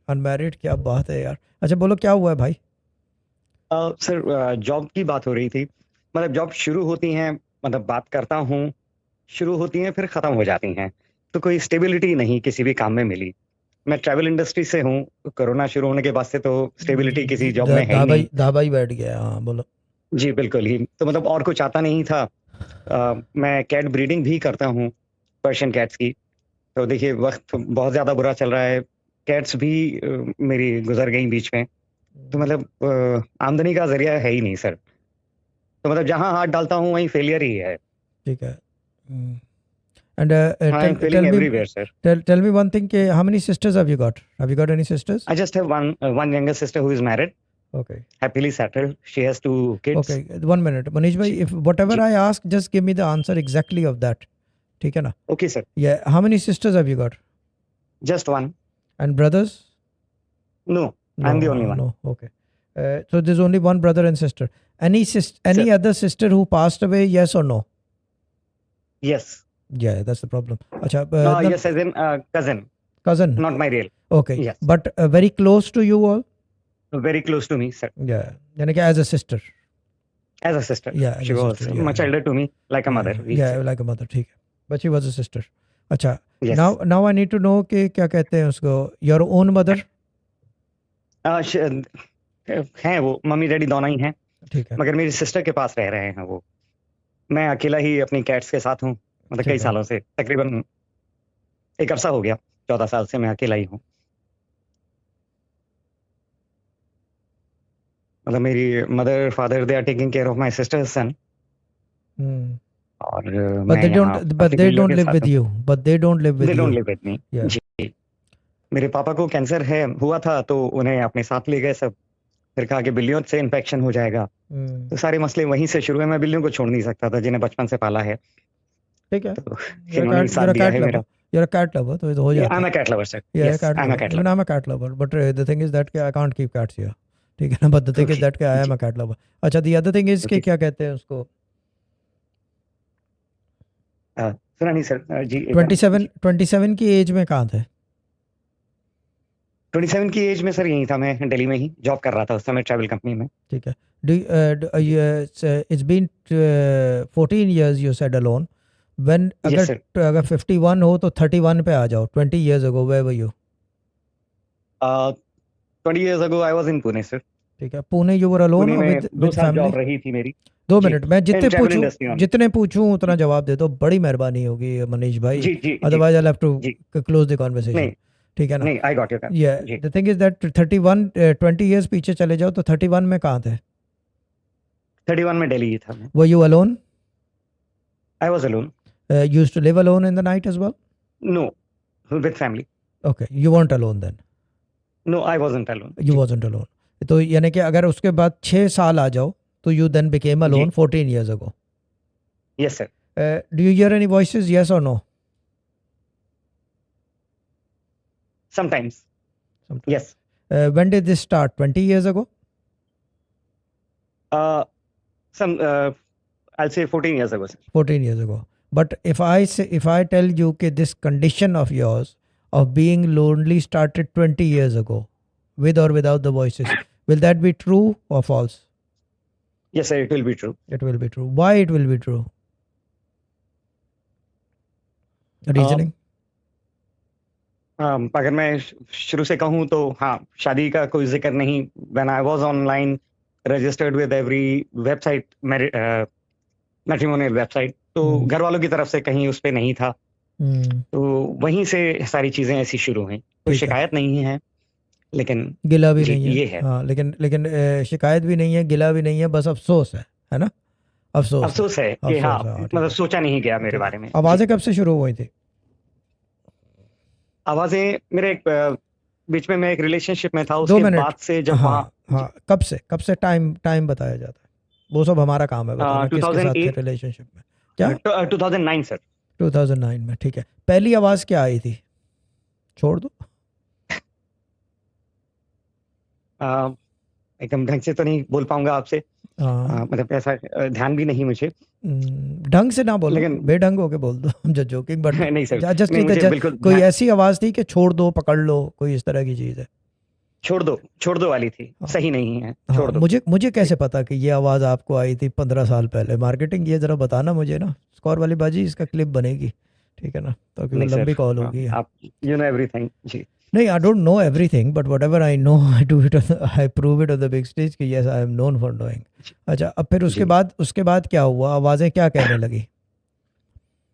Unmarried, क्या बात है यार। अच्छा बोलो क्या हुआ है भाई। सर, जॉब की बात हो रही थी। मतलब जॉब शुरू होती हैं, मतलब बात करता हूँ, शुरू होती हैं फिर खत्म हो जाती हैं, तो कोई स्टेबिलिटी नहीं किसी भी काम में मिली। मैं ट्रैवल इंडस्ट्री से हूँ। कोरोना शुरू होने के बाद से तो स्टेबिलिटी किसी जॉब में है ही धाबा नहीं। ही धाबा ही बैठ गया, हाँ बोलो। जी बिल्कुल ही, तो मतलब और कुछ आता नहीं था। मैं कैट ब्रीडिंग भी करता हूँ, पर्शियन कैट्स की। तो देखिए वक्त बहुत ज़्यादा बुरा चल रहा है। कैट्स भी मेरी गुजर गई बीच में। तो मतलब आमदनी का जरिया है ही नहीं सर। तो मतलब जहां हाथ डालता हूँ वहीं फेलियर ही है। ठीक है। And I am feeling tell me, everywhere sir. Tell me one thing कि how many sisters have you got any sisters? I just have one younger sister who is married, okay. Happily settled, she has 2 kids। Okay, 1 minute Manish भाई, जी if whatever जी। I ask just give me the answer exactly of that. ठीक है ना? Okay sir. या how many sisters have you got? Just one. And brothers? No, I am the only No, one. no. Okay. So there's only one brother and sister. Sir Any other sister who passed away? Yes or no? Yes. Yeah, that's the problem. Acha, no, yes as in cousin, cousin. Not my real. Okay, yes, but very close to you all. Very close to me sir. Yeah, यानी कि as a sister. As a sister, Yeah, as she a was sister. Yeah, much yeah, elder to me, like a yeah, mother we yeah, say. like a mother. ठीक है. But she was a sister. अच्छा. Yes. Now I need to know कि क्या कहते हैं उसको. Your own mother. हैं वो, मम्मी डैडी दोनों ही हैं, ठीक है. मगर मेरी सिस्टर के पास रह रहे हैं वो। मैं अकेला ही अपनी कैट्स के साथ हूँ, मतलब कई ठीक है. सालों से, तकरीबन एक अरसा हो गया, 14 साल से मैं अकेला ही हूँ। मतलब मेरी mother father they are taking care of my sister's son. Hmm. और But मैं they यहाँ don't. But अपनी they बिल्लियों don't के live साथ with हूँ। you. But they don't live with they don't you. Live with me. Yeah. जी। मेरे पापा को कैंसर है, हुआ था, तो उन्हें अपने साथ ले गए सब। फिर कहा कि बिल्लियों से इन्फेक्शन हो जाएगा। Hmm. तो सारे मसले वहीं से शुरू हुए। मैं बिल्लियों को छोड़ नहीं सकता था जिन्हें बचपन से पाला है। ठीक है. तो You're a इन्होंने ही cat. साथ You're a दिया cat है lover. मेरा। You're a cat lover. तो ये तो हो आई जाता एम है. A cat lover sir. Yeah, a yes, cat I am a lover. Cat Even lover. I'm a cat lover. But the thing is that I can't keep cats here. ठीक है ना? But the thing is okay that I am जी। a cat lover. अच्छा, the other thing is कि okay क्या कहते हैं उसको. सुना नहीं सर। जी एक बार 27 27 की एज में कहाँ थे? 27 की एज में सर यही था, मैं दिल्ली में ही जॉब कर रहा था उस समय, ट्रैवल कंपनी में। ठीक है. It's been 14 years you said alone. When yes अगर सर। अगर 51 हो तो 31 पे आ जाओ. 20 years ago where were you? 20 years ago I was in Pune sir. ठीक है. Pune you were alone Pune or में with 2 साल family? जॉब रही थी मेरी। दो जी, मिनट मैं इन जितने ट्रैवल पूछूं, इंडस्ट्री ओनली। जितने पूछूं उतना जवाब दे दो, बड़ी मेहरबानी होगी मनीष भाई. जी जी जी। अदरवाइज आई हैव टू जी। Close the conversation. नहीं ठीक है ना? नहीं, आई गॉट योर। ये जी। The thing is that 31 20 years पीछे चले जाओ तो 31 में कहाँ थे? 31 में दिल्ली ही था मैं। Were you alone? I was alone. Used to live alone in the night as well? No, with family. Okay, you weren't alone then. No, I wasn't alone. You जी wasn't alone. तो यानी कि अगर उसके बाद 6 साल आ जाओ तो you then became जी। alone 14 years ago. Yes sir. Do you hear any voices, yes or no? Sometimes. Sometimes. Yes. When did this start? 20 years ago? Some I say 14 years ago sir. 14 years ago. But if I say, if I tell you that this condition of yours of being lonely started 20 years ago, with or without the voices, will that be true or false? Yes sir, it will be true. It will be true. Why it will be true? Reasoning? अगर मैं शुरू से कहूँ तो हाँ, शादी का कोई जिक्र नहीं। When I was online registered with every website, matrimonial website, तो घर वालों की तरफ से कहीं उस पे नहीं था। तो वहीं से सारी चीजें ऐसी शुरू हुई। कोई ठीक है. शिकायत नहीं है, लेकिन गिला भी जी नहीं है. ये है। हाँ, लेकिन शिकायत भी नहीं है, गिला भी नहीं है, बस अफसोस है ना? अफसोस है. अफसोस है कि हाँ, अफसोस है. हाँ, ठीक मतलब है. सोचा नहीं गया मेरे ठीक है. बारे में। जी। आवाज़ें कब से शुरू हुई थी? आवाजें मेरे एक बीच में मैं एक रिलेशनशिप में था, 2 उसके मिनट. बाद से जब वहाँ। हाँ हाँ, कब से टाइम बताया जाता है. वो सब हमारा काम है बताना किसके साथ थे 2008, रिलेशनशिप में. क्या? 2009 सर। 2009 में. ठीक है. पहली आवाज़ क्या आई थी? छोड़ दो. एकदम ढंग से तो नहीं बोल पाऊंगा आपसे। हाँ. मतलब ऐसा ध्यान भी नहीं मुझे। ढंग से ना बोलो, लेकिन बेढंग होके बोल दो. हम जस्ट जोकिंग, बट नहीं सर, जस्ट नहीं ठीक मुझे है. बिल्कुल कोई ध्यान। ऐसी आवाज़ थी कि छोड़ दो, पकड़ लो, कोई इस तरह की चीज़ है? छोड़ दो वाली थी, हाँ सही नहीं है, हाँ, छोड़ दो। मुझे जी कैसे पता कि ये आवाज़ आपको आई थी 15 साल पहले? मार्केटिंग ये ज़रा बताना मुझे ना, स्कोर वाली बाजी, इसका क्लिप बनेगी, ठीक है ना, ताकि वो नहीं सर, लंबी कॉल होगी। आप यू नो एवरीथिंग जी। नहीं, I don't know everything, but whatever I know I do it, I prove it on the big stage कि yes I am known for doing. अच्छा, अब फिर जी उसके बाद क्या हुआ? आवाज़ें क्या कहने लगी?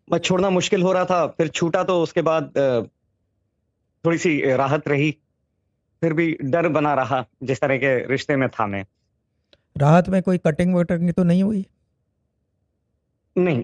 मैं छोड़ना मुश्किल हो रहा था, फिर छूटा तो उसके बाद थोड़ी सी राहत रही, फिर भी डर बना रहा जिस तरह के रिश्ते में था मैं। राहत में कोई कटिंग वटिंग तो नहीं हुई? नहीं,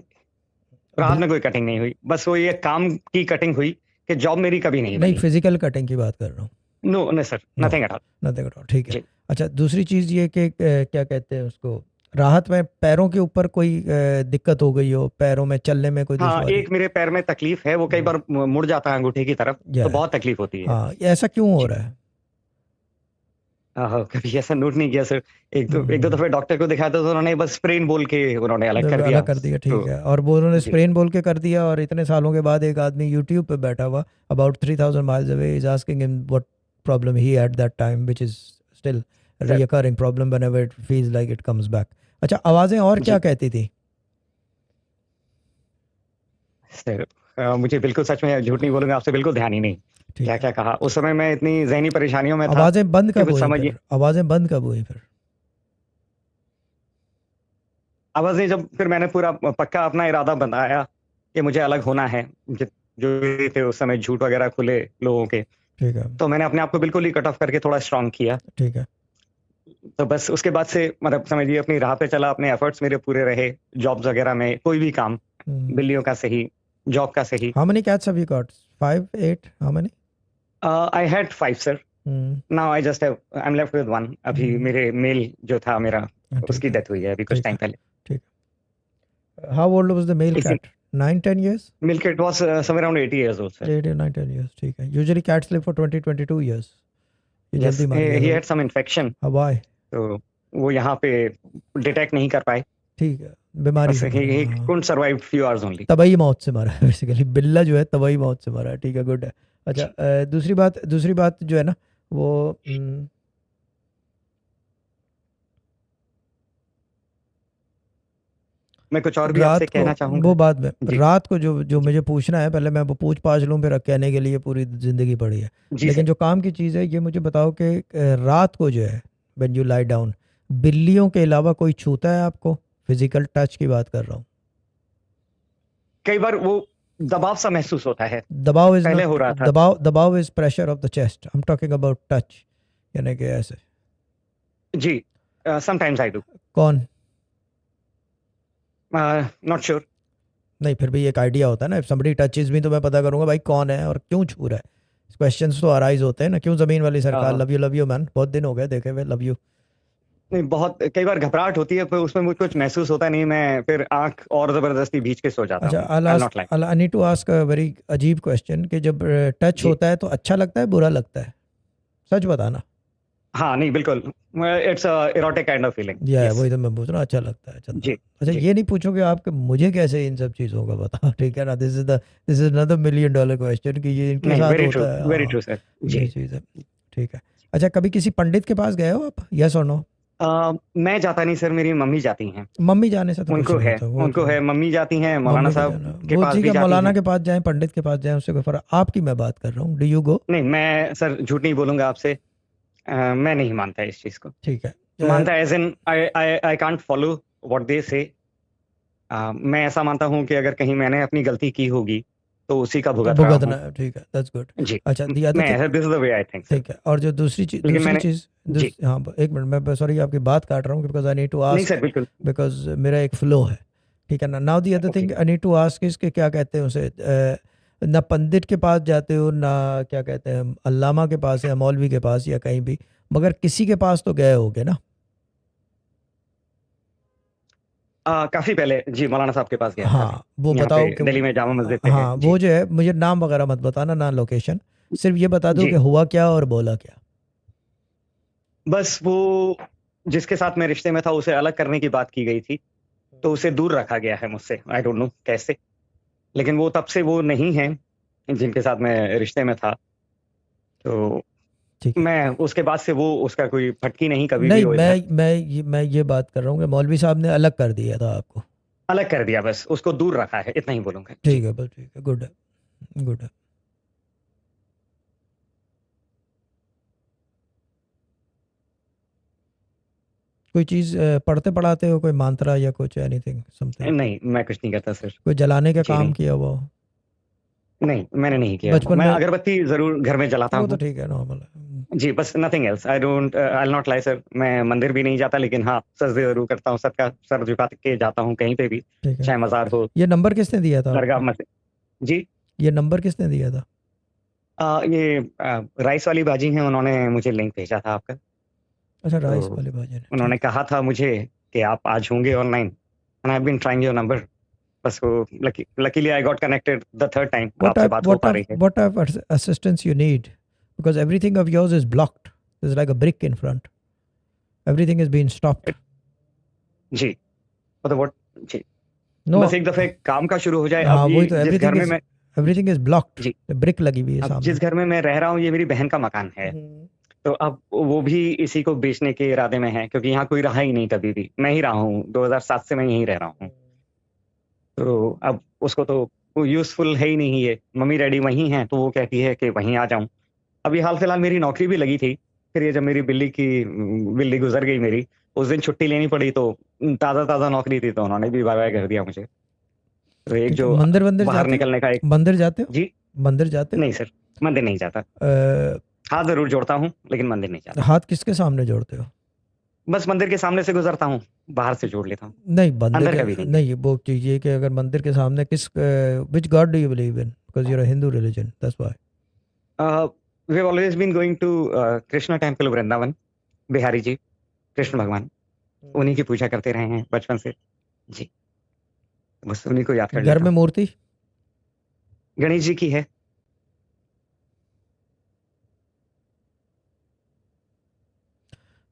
राहत बिल में कोई कटिंग नहीं हुई, बस वो ये काम की कटिंग हुई कि जॉब मेरी कभी नहीं नहीं, बनी। फिजिकल कटिंग की बात कर रहा हूँ। No no sir, no, nothing at all. Nothing at all, ठीक है। जी अच्छा, दूसरी चीज़ ये कि क्या कहते हैं उसको, राहत में पैरों के ऊपर कोई दिक्कत हो गई हो, पैरों में चलने में कोई हाँ, दुश्वारी? एक मेरे पैर में तकलीफ है, वो कई बार मुड़ जाता है अंगूठे की तरफ, या तो बहुत तकलीफ होती है। हाँ, ये ऐसा क्यों हो जी रहा है? कभी ऐसा नोट नहीं किया सर। एक दो हम्म, दफे डॉक्टर को दिखाया था, तो उन्होंने बस स्प्रेन बोल के उन्होंने अलग कर दिया। अलग कर दिया, तो ठीक है। और वो उन्होंने जी स्प्रेन बोल के कर दिया, और इतने सालों के बाद एक आदमी यूट्यूब पे बैठा हुआ about 3000 miles away is asking him what problem he had that time, which is still sir. Recurring problem whenever it feels like it comes back. अच्छा, आवाज़ें और क्या जी कहती थी? सर, मुझे बिल्कुल, सच में झूठ नहीं बोलूंगा आपसे, बिल्कुल ध्यान ही नहीं क्या ठीक है। क्या कहा उस समय। मैं इतनी जहनी परेशानियों में था आवाज़ें बंद कि कब कुछ हुई समझिए। फिर? आवाज़ें बंद कब हुई फिर? आवाज नहीं, जब फिर मैंने पूरा पक्का अपना इरादा बनाया कि मुझे अलग होना है, जो भी थे उस समय झूठ वगैरह खुले लोगों के, ठीक है, तो मैंने अपने आप को बिल्कुल ही कट ऑफ करके थोड़ा स्ट्रांग किया। ठीक है। तो बस उसके बाद से मतलब समझिए अपनी राह पे चला, अपने एफर्ट्स मेरे पूरे रहे, जॉब्स वगैरह में कोई भी काम, बिल्लियों का सही, जॉब का सही। How many cats have you got? 5, 8, how many? I had 5 sir. Now I just have, I am left with 1। अभी मेरे मेल जो था मेरा, ठीक उसकी है, डेथ हुई है अभी कुछ ठीक टाइम है, पहले। ठीक है। How old was the male इसी कैट? 9, 10 years? मिल्क it was somewhere around 80 years old sir. 8 or 9, 10 years, ठीक है। Usually cats live for 20, 22 years। ये यस, जल्दी मर गया ही था। हैड सम इन्फेक्शन, हवाई, तो वो यहाँ पे डिटेक्ट नहीं कर पाए, ठीक है, बीमारी बस से मरा, ही हाँ। Couldn't survive few hours only. तबई मौत से मरा है बेसिकली, बिल्ला जो है तबई मौत से मरा है, ठीक है, गुड है। अच्छा, दूसरी बात जो है ना, वो मैं कुछ और भी आपसे रात को, कहना चाहूंगा। वो बाद में, जी रात को जो जो जी मुझे पूछना है, पहले मैं वो पूछ पाछ लूँ, फिर कहने के लिए पूरी ज़िंदगी पड़ी है। जी लेकिन सर। जो काम की चीज़ है, ये मुझे बताओ कि रात को जो है, व्हेन यू लाई डाउन, बिल्लियों के अलावा कोई छूता है आपको? फिजिकल टच की बात कर रहा हूँ। कई बार वो दबाव सा महसूस होता है, दबाव इज पहले नॉट, हो रहा था। दबाव is pressure of the chest, I am talking about touch, यानी कि ऐसे। जी समटाइम्स आई डू, कौन? Not sure. नहीं, फिर भी एक आइडिया होता है ना, इफ समबडी टचेज मी तो मैं पता करूंगा भाई कौन है और क्यों छू रहा है। क्वेश्चंस तो अराइज होते हैं ना, क्यों ज़मीन वाली सरकार, लव यू मैन, बहुत दिन हो गए देखे हुए, लव यू। नहीं, बहुत कई बार घबराहट होती है, पर उसमें मुझे कुछ महसूस होता नहीं, मैं फिर आंख और जबरदस्ती भींच के सो जाता अच्छा, हूँ। I not like. I need to ask a very अजीब क्वेश्चन, कि जब टच जी होता है तो अच्छा लगता है, बुरा लगता है? सच बताना। हाँ, नहीं बिल्कुल, it's erotic kind of feeling. या यस वही तो मैं पूछ रहा हूँ, अच्छा लगता है, चंदा। जी अच्छा, जी। ये नहीं पूछोगे आप कि मुझे कैसे इन सब चीज़ों का पता ठीक है ना, this is another $1 million question, कि ये इनके नहीं, साथ वेरी ट्रू, होता है, वेरी हाँ। True sir. जी ये चीज़ है, ठीक है। अच्छा, कभी किसी पंडित के पास गए हो आप, यस और नो? मैं जाता नहीं सर, मेरी मम्मी जाती हैं। मम्मी जाने से तो कुछ नहीं होता, वो उनको तो है, मम्मी जाती हैं, मौलाना मम्मी को साहब जाना, के वो पास ठीक भी है, जाती मौलाना हैं। के पास जाएं, पंडित के पास जाएं, उससे कोई फर्क, आपकी मैं बात कर रहा हूँ, डू यू गो? नहीं, मैं सर झूठ नहीं बोलूंगा आपसे, मैं नहीं मानता इस चीज को। ठीक है। मानता as in I I I can't follow what they say. मैं ऐसा मानता हूँ कि अगर कहीं मैंने अपनी गलती की होगी, तो उसी का तो भुगत रहा भुगतना हूँ। है, ठीक है, दैट्स गुड। जी अच्छा, दी अदर मैं थिंग, ऐसा, this is the way I think sir. ठीक है। और जो लेकिन दूसरी मैंने चीज़, जी हाँ, एक मिनट, मैं सॉरी आपकी बात काट रहा हूँ, बिकॉज आई नीड टू नहीं आस्क, सर, बिल्कुल। बिकॉज मेरा एक फ्लो है, ठीक है ना। Now the other okay. Thing I need to ask is कि क्या कहते हैं उसे, ना पंडित के पास जाते हो, ना क्या कहते हैं अल्लामा के पास या मौलवी के पास या कहीं भी, मगर किसी के पास तो गए होगे ना? काफी पहले जी मौलाना साहब के पास गया था मैं, हाँ, वो यहाँ बताओ पे कि दिल्ली में जामा मस्जिद पे है हाँ, जी। वो जो है, मुझे नाम वगैरह मत बताना, ना लोकेशन, सिर्फ ये बता दो कि जी हुआ क्या और बोला क्या। बस वो जिसके साथ मैं रिश्ते में था, उसे अलग करने की बात की गई थी, तो उसे दूर रखा गया है मुझसे, आई डोंट नो कैसे। लेकिन वो तब से वो नहीं है जिनके साथ मैं रिश्ते में था, तो ठीक है। मैं उसके बाद से वो उसका कोई फटकी नहीं कभी भी नहीं, वो इधर मैं ये बात कर रहा हूँ कि मौलवी साहब ने अलग कर दिया था आपको। अलग कर दिया, बस उसको दूर रखा है, इतना ही बोलूंगा जी। ठीक है, बस ठीक है, गुड है, गुड है। कोई चीज़ पढ़ते पढ़ाते हो, कोई मंत्रा या कुछ, एनीथिंग समथिंग? नहीं, मैं कुछ नहीं करता सर। कोई जलाने का जी काम नहीं, किया हुआ हो? नहीं मैंने नहीं किया। बचपन मैं में? अगरबत्ती जरूर घर में जलाता वो तो हूँ ठीक है, नॉर्मल है। जी, बस nothing else. I not lie sir. मैं मंदिर भी नहीं जाता, लेकिन हाँ सजदे जरूर करता हूँ, सबका सर झुका के जाता हूँ कहीं पे भी, ठीक है। चाहे मजार हो, ये नंबर किसने दिया था दरगाह, आपको? मस्जिद। जी। ये नंबर किसने दिया था? ये राइस वाली बाजी हैं, उन्होंने मुझे लिंक भेजा था आपका। अच्छा, राइस तो वाले भाजी ने, ठीक उन्होंने है। कहा था मुझे कि आप आज होंगे online, and I have been trying your number. बस वो luckily I got connected the third time, What आपसे type, बात हो पा रही है। what type of assistance you need? Because everything of yours is blocked. There's like a brick in front. Everything is being stopped. जी, मतलब what, जी, बस No, एक दफे काम का शुरू हो जाए। हाँ अब वही ये तो, जिस घर में मैं, everything is blocked. जी, ब्रिक लगी हुई है अब सामने। जिस घर में मैं रह रहा हूँ ये मेरी बहन का मकान है, तो अब वो भी इसी को बेचने के इरादे में है, क्योंकि यहाँ कोई रहा ही नहीं कभी भी। मैं ही रहा हूँ 2007 से, मैं यहीं रह रहा हूँ। तो अब उसको तो वो यूजफुल है ही नहीं ये। मम्मी डैडी वहीं हैं, तो वो कहती है कि वहीं आ जाऊं। अभी हाल फिलहाल मेरी नौकरी भी लगी थी, फिर ये जब मेरी बिल्ली गुजर गई मेरी, उस दिन छुट्टी लेनी पड़ी, तो ताज़ा ताज़ा नौकरी थी, तो उन्होंने भी बाय बाय कर दिया मुझे। तो एक ठीक है। जो मंदिर वंदिर बाहर जाते हो? निकलने का एक, मंदिर जाते हो? जी मंदिर जाते हो? नहीं सर, मंदिर नहीं जाता। अ, हाथ जरूर जोड़ता हूँ, लेकिन मंदिर नहीं जाता। हाथ किसके सामने जोड़ते हो? बस मंदिर के सामने से गुजरता हूँ, बाहर से जोड़ लेता हूँ, नहीं, मंदिर अंदर के कभी नहीं नहीं, वो ये कि अगर मंदिर के सामने किस, which god do you believe in? Because you're a Hindu religion, that's why. गया। We have always been going to Krishna temple Vrindavan, Bihari ji, Krishna भगवान, उन्हीं की पूजा करते रहे हैं बचपन से जी। बस उन्हीं को याद कर घर लेता में हूँ। मूर्ति? गणेश जी की है।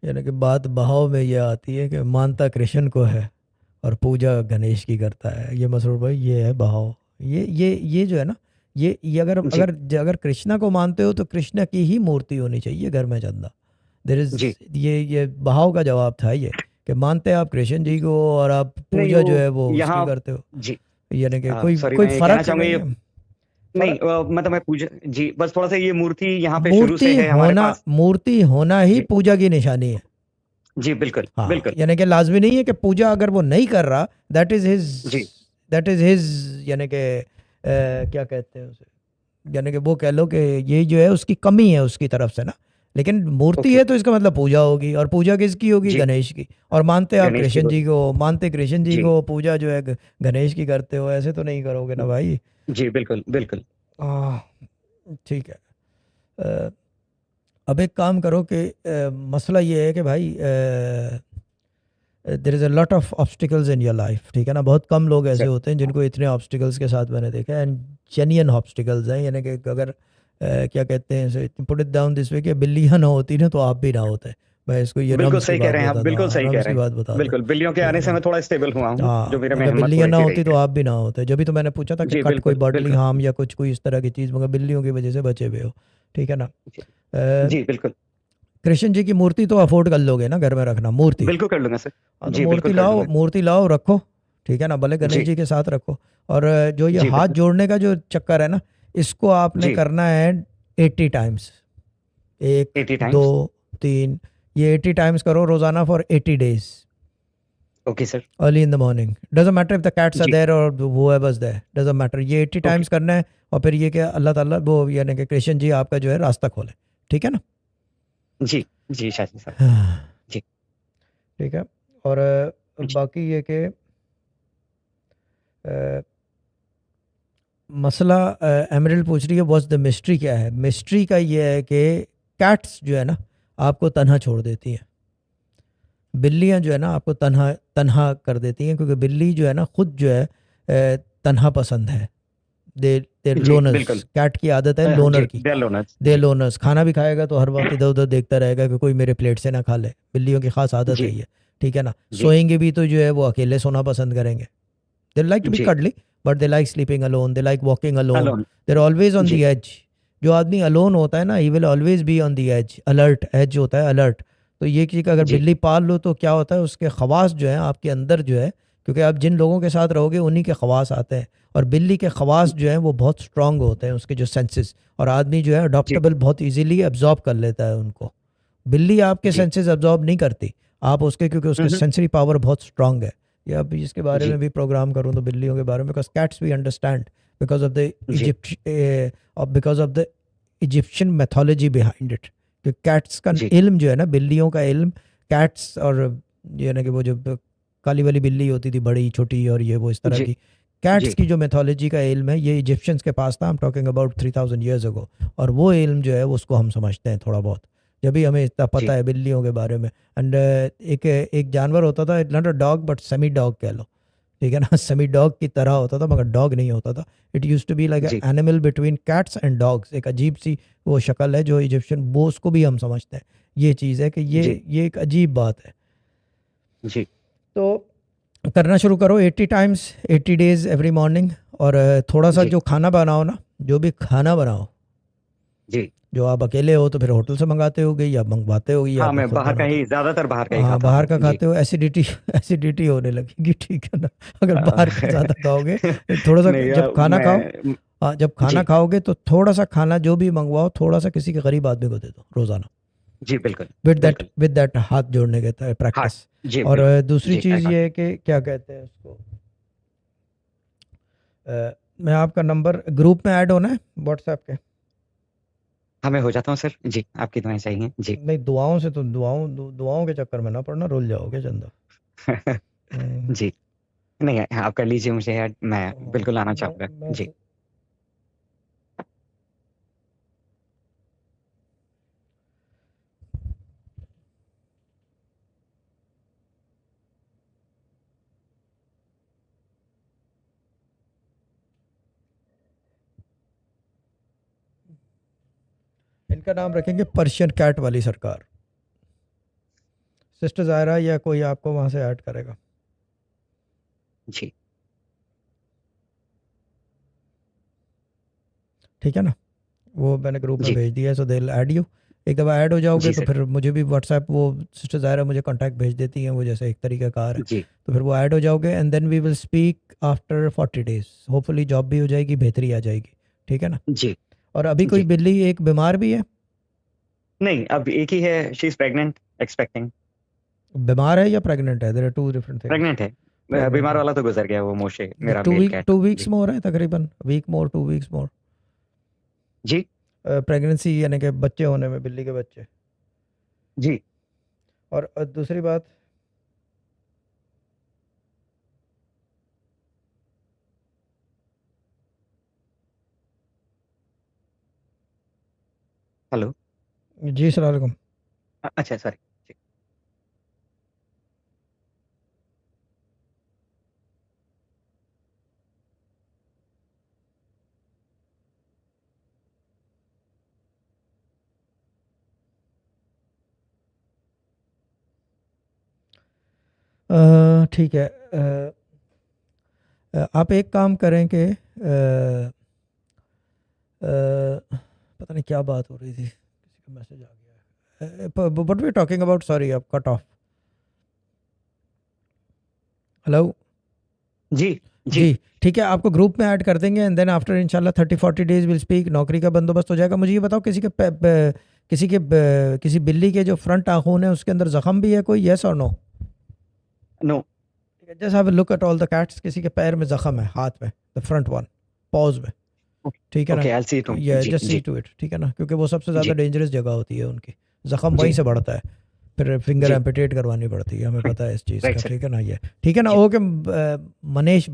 यानी कि बात बहाव में ये आती है कि मानता कृष्ण को है और पूजा गणेश की करता है। ये मसरूर भाई, ये है बहाव। ये जो है ना, ये अगर जी अगर अगर कृष्णा को मानते हो तो कृष्णा की ही मूर्ति होनी चाहिए घर में, चंदा। देर इज, जी। ये बहाव का जवाब था ये, कि मानते हैं आप कृष्ण जी को और आप नहीं पूजा जो वो है वो उसकी यहाँ, करते हो। जी यानी कि कोई सॉरी, कोई मैं ये कहना फर्क चाहूंगा, नहीं ये है। नहीं फर्क, मतलब मैं पूजा जी, बस थोड़ा सा ये मूर्ति यहाँ पे शुरू से है हमारे पास। मूर्ति होना ही जी पूजा की निशानी है। जी, बिल्कुल हाँ, बिल्कुल। यानी कि लाजमी नहीं है कि पूजा अगर वो नहीं कर रहा, दैट इज हिज, जी यानी कि क्या कहते हैं उसे, यानी कि वो कह लो कि ये जो है उसकी कमी है उसकी तरफ से ना। लेकिन मूर्ति ओके। है तो इसका मतलब पूजा होगी, और पूजा किसकी होगी? जी, गणेश की। और मानते आप गणेश की कृष्ण जी होगी। को, मानते कृष्ण जी जी को, पूजा जो है गणेश की करते हो, ऐसे तो नहीं करोगे ना भाई। जी, बिल्कुल बिल्कुल। आह, ठीक है। अ, अब एक काम करो कि मसला ये है कि भाई there is a lot of obstacles in your life, ठीक है ना। बहुत कम लोग ऐसे सर होते हैं जिनको इतने ऑब्स्टिकल्स के साथ मैंने देखा है, एंड जेन्युइन ऑब्स्टिकल्स हैं। यानी कि अगर क्या कहते हैं, put it down this way, कि बिल्लियाँ ना होती ना तो आप भी ना होते। मैं इसको ये बिल्कुल रम्स की सही कह बात रहे हैं आप, बता दूँ, बिल्कुल हाँ, सही कह रम्स रहे की हैं। बात बता दूँ, बिल्कुल, बिल्लियों के ठीक है आने से ना। मैं थोड़ा स्टेबल हुआ हूँ, जो हाँ, मेरे में अगर हिम्मत बिल्लियाँ थोड़ी ना सी रही होती तो है। आप भी ना होते। जब भी तो मैंने पूछा था कि जी कट कोई बिल्कुल बॉडली बिल्कुल। हार्म या कुछ कोई इस तरह की चीज़, मगर बिल्लियों की वजह से बचे हुए हो, ठीक है ना। जी अ, जी, बिल्कुल कृष्ण जी की मूर्ति तो अफोर्ड कर लोगे ना घर में रखना, मूर्ति? बिल्कुल कर लूंगा सर। हाँ, तो जी बिल्कुल मूर्ति कर लाओ, लूंगा। मूर्ति लाओ, रखो, ठीक है ना, भले गणेश जी जी के साथ रखो। और जो ये जी हाथ बिल्कुल। जोड़ने का जो चक्कर है ना, इसको आपने जी करना है 80 टाइम्स। एक, 80 दो, टाइम्स। 3, ये 80 टाइम्स करो रोजाना for 80 days, okay sir. Early in the morning. Doesn't matter if the cats are जी there or whoever's there, doesn't matter. ये 80 ओके। टाइम्स करना है। और फिर ये क्या, अल्लाह ताला वो यानी कि कृष्ण जी आपका जो है रास्ता खोले, ठीक है ना। जी जी शाजी साहब। हाँ, जी ठीक है। और जी बाकी ये कि अ, मसला, एमरल्ड पूछ रही है व्हाट्स द मिस्ट्री, क्या है मिस्ट्री का? ये है कि कैट्स जो है ना आपको तन्हा छोड़ देती हैं, बिल्लियां जो है ना आपको तन्हा तन्हा कर देती हैं, क्योंकि बिल्ली जो है ना खुद जो है तन्हा पसंद है। दे दे जी लोनर्स, बिल्कुल। कैट की आदत है जी लोनर की। डेल ओनर्स। दे जी लोनर्स, खाना भी खाएगा तो हर वक्त इधर उधर देखता रहेगा कि कोई मेरे प्लेट से ना खा ले। बिल्लियों की खास आदत है जी ये, ठीक है ना। जी सोएंगे भी तो जो है वो अकेले सोना पसंद करेंगे। They like to be जी। cuddly, but they like sleeping alone. They like walking alone. Alone. They're always on जी the edge. जो आदमी अलोन होता है ना, he will always be on the edge, alert, edge होता है अलर्ट। तो ये कि अगर जी बिल्ली पाल लो तो क्या होता है, उसके खवास जो है आपके अंदर जो है, क्योंकि आप जिन लोगों के साथ रहोगे उन्हीं के खवास आते हैं, और बिल्ली के खवास जो हैं वो बहुत स्ट्रांग होते हैं, उसके जो सेंसेस, और आदमी जो है जी अडॉप्टेबल बहुत इजीली एब्जॉर्ब कर लेता है उनको। बिल्ली आपके जी सेंसेस एब्जॉर्ब नहीं करती, आप उसके, क्योंकि उसके हम्म, सेंसरी पावर बहुत स्ट्रांग है। या अब इसके बारे जी में भी प्रोग्राम करूँ तो बिल्लियों के बारे में, because cats we understand because of the जी because of the Egyptian mythology behind it. कि कैट्स का जी इल्म जो है ना, बिल्लियों का इल्म, कैट्स, और ये ना कि वो जो काली वाली बिल्ली होती थी बड़ी छोटी और ये वो इस तरह जी की, कैट्स जी की जो मैथोलॉजी का इल्म है ये इजिप्शियंस के पास था, I am talking about 3000 years ago. और वो इल्म जो है उसको हम समझते हैं थोड़ा बहुत, जब भी हमें इतना पता जी है बिल्लियों के बारे में। एंड एक एक जानवर होता था, not a dog but semi dog कह लो, ठीक है ना, सेमी डॉग की तरह होता था मगर डॉग नहीं होता था। It use to be like जी animal between cats and dogs, एक अजीब सी वो शक्ल है जो इजिप्शियन, वो उसको भी हम समझते हैं। ये चीज़ है कि जी ये एक अजीब बात है। जी तो करना शुरू करो 80 टाइम्स 80 डेज एवरी मॉर्निंग। और थोड़ा सा जी जो खाना बनाओ ना, जो भी खाना बनाओ, जी जो आप अकेले हो तो फिर होटल से मंगाते होगे या मंगवाते होगे या हाँ, अपने मैं खुद बाहर का बनाते हो। ही ज्यादातर बाहर का ही हाँ, खाता बाहर हूँ का जी। खाते हो, एसिडिटी एसिडिटी होने लगेगी, ठीक है ना, अगर अ, बाहर का ज़्यादा खाओगे। थोड़ा सा नहीं, जब खाना खाओ, मैं हाँ, जब खाना जी खाओगे तो थोड़ा सा खाना जो भी मंगवाओ थोड़ा सा किसी के गरीब आदमी को दे दो रोज़ाना, जी बिल्कुल बिल्कुल विद दैट हाथ जोड़ने के हाँ प्रैक्टिस। जी और बिल्कुल दूसरी जी आई चीज़ गॉट ये इट। है कि क्या कहते हैं उसको, मैं आपका नंबर ग्रुप में ऐड होना है व्हाट्सएप के। हाँ, मैं हो जाता हूँ सर जी, आपकी दुआएं चाहिए जी। नहीं, दुआओं से तो दुआओं के चक्कर में ना पड़ना, रुल जाओगे चंदा। हम्म, जी नहीं, आप कर लीजिए मुझे ऐड, मैं बिल्कुल आना चाहूंगा मैं जी। इनका नाम रखेंगे पर्शियन कैट वाली सरकार, सिस्टर ज़ायरा, या कोई आपको वहाँ से ऐड करेगा, जी ठीक है ना। वो मैंने ग्रुप में जी भेज दिया है, सो दे विल ऐड यू। एक दफ़ा ऐड हो जाओगे जी तो सर फिर मुझे भी व्हाट्सएप, वो सिस्टर ज़ायरा मुझे कांटेक्ट भेज देती हैं, वो जैसे एक तरीका कार है। जी तो फिर वो ऐड हो जाओगे and then we will speak after 40 days, hopefully job भी हो जाएगी, बेहतरी आ जाएगी, ठीक है ना। जी और अभी कोई जी बिल्ली एक बीमार भी है, नहीं, अब एक ही है, शी इज प्रेग्नेंट एक्सपेक्टिंग। बीमार है या प्रेग्नेंट है, there are two different things. Pregnant है, प्रेग्नेंट बीमार है, वाला तो गुजर गया, वो मोशे मेरा मेल कैट 2 वीक्स जी। मोर है तकरीबन, वीक मोर, 2 वीक्स मोर जी प्रेगनेंसी, यानी कि बच्चे होने में, बिल्ली के बच्चे। जी और दूसरी बात, हेलो, जी सलाम अलैकुम। अच्छा सॉरी जी। ठीक है, आप एक काम करें कि पता नहीं क्या बात हो रही थी, किसी का मैसेज आ गया है, but we talking about, sorry आप कट ऑफ। हेलो, जी जी जी, ठीक है, आपको ग्रुप में ऐड कर देंगे एंड देन आफ्टर इंशाल्लाह 30-40 डेज विल स्पीक, नौकरी का बंदोबस्त हो जाएगा। मुझे ये बताओ, किसी बिल्ली के जो फ्रंट आँखों है उसके अंदर जख्म भी है कोई, yes or no. No just have a look at all the cats, किसी के पैर में जख्म है, हाथ में, द फ्रंट वन, पॉज में, ठीक है ना। ओके, आई सी टू ये जी जस्ट सी जी टू इट, ठीक है ना, क्योंकि वो सबसे ज़्यादा जी डेंजरस जगह होती है उनकी, जख्म वहीं जी से बढ़ता है, फिर फिंगर जी एम्पिटेट करवानी पड़ती है, हमें पता है इस चीज़ का, राइट सर ठीक है ना। ये ठीक है ना, जी। ओके। मनीष